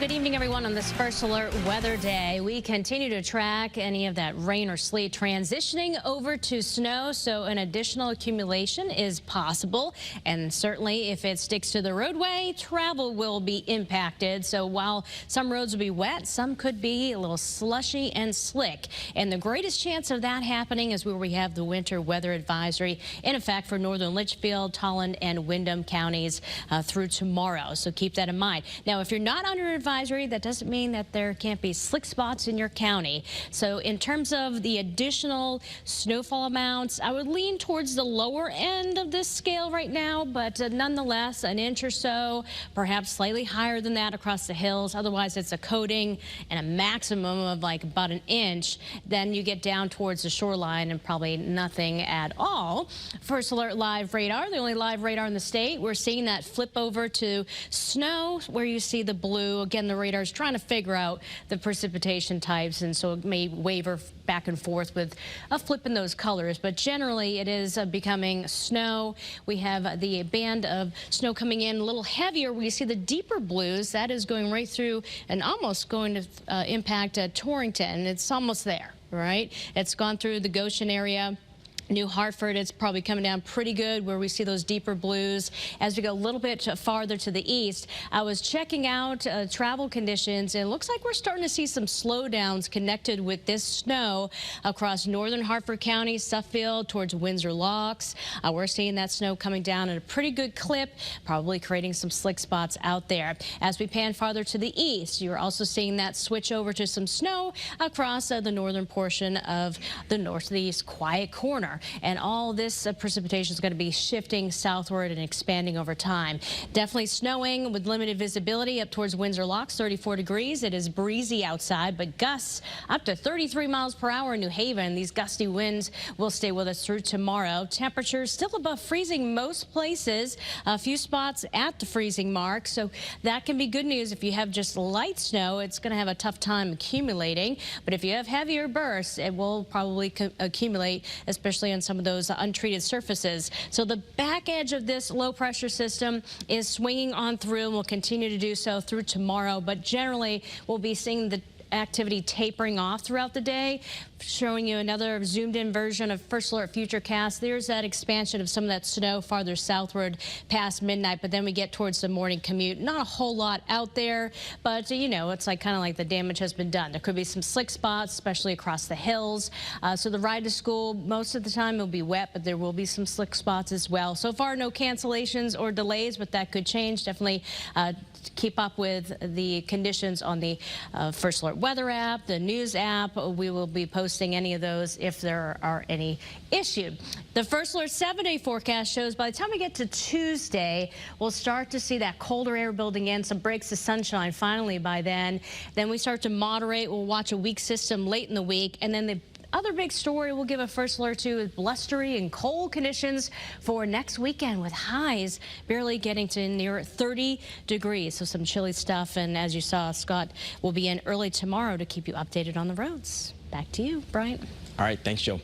Good evening, everyone. On this first alert weather day, we continue to track any of that rain or sleet transitioning over to snow, so an additional accumulation is possible. And certainly if it sticks to the roadway, travel will be impacted. So while some roads will be wet, some could be a little slushy and slick. And the greatest chance of that happening is where we have the winter weather advisory in effect for northern Litchfield, Tolland, and Windham counties through tomorrow. So keep that in mind. Now, if you're not under advisory, that doesn't mean that there can't be slick spots in your county. So in terms of the additional snowfall amounts, I would lean towards the lower end of this scale right now, but nonetheless, an inch or so, perhaps slightly higher than that across the hills. Otherwise, it's a coating and a maximum of like about an inch. Then you get down towards the shoreline and probably nothing at all. First alert live radar, the only live radar in the state. We're seeing that flip over to snow where you see the blue. Again, the radar is trying to figure out the precipitation types, and so it may waver back and forth with a flip in those colors. But generally, it is becoming snow. We have the band of snow coming in a little heavier. We see the deeper blues. That is going right through and almost going to impact Torrington. It's almost there, right? It's gone through the Goshen area. New Hartford, it's probably coming down pretty good where we see those deeper blues. As we go a little bit farther to the east, I was checking out travel conditions, and it looks like we're starting to see some slowdowns connected with this snow across northern Hartford County, Suffield, towards Windsor Locks. We're seeing that snow coming down at a pretty good clip, probably creating some slick spots out there. As we pan farther to the east, you're also seeing that switch over to some snow across the northern portion of the northeast quiet corner. And all this precipitation is going to be shifting southward and expanding over time. Definitely snowing with limited visibility up towards Windsor Locks, 34 degrees. It is breezy outside, but gusts up to 33 miles per hour in New Haven. These gusty winds will stay with us through tomorrow. Temperatures still above freezing most places. A few spots at the freezing mark, so that can be good news. If you have just light snow, it's going to have a tough time accumulating. But if you have heavier bursts, it will probably accumulate, especially on some of those untreated surfaces. So the back edge of this low pressure system is swinging on through and will continue to do so through tomorrow. But generally, we'll be seeing the activity tapering off throughout the day. Showing you another zoomed in version of First Alert Futurecast. There's that expansion of some of that snow farther southward past midnight, but then we get towards the morning commute. Not a whole lot out there, but you know, it's like kind of like the damage has been done. There could be some slick spots, especially across the hills. So the ride to school, most of the time it'll be wet, but there will be some slick spots as well. So far, no cancellations or delays, but that could change. Definitely keep up with the conditions on the First Alert Weather app, the news app. We will be posting any of those if there are any issued. The First Alert 7-day forecast shows by the time we get to Tuesday, we'll start to see that colder air building in, some breaks of sunshine finally by then. Then we start to moderate. We'll watch a weak system late in the week, and then the other big story we'll give a first alert to is blustery and cold conditions for next weekend, with highs barely getting to near 30 degrees. So some chilly stuff. And as you saw, Scott will be in early tomorrow to keep you updated on the roads. Back to you, Bryant. All right. Thanks, Joe.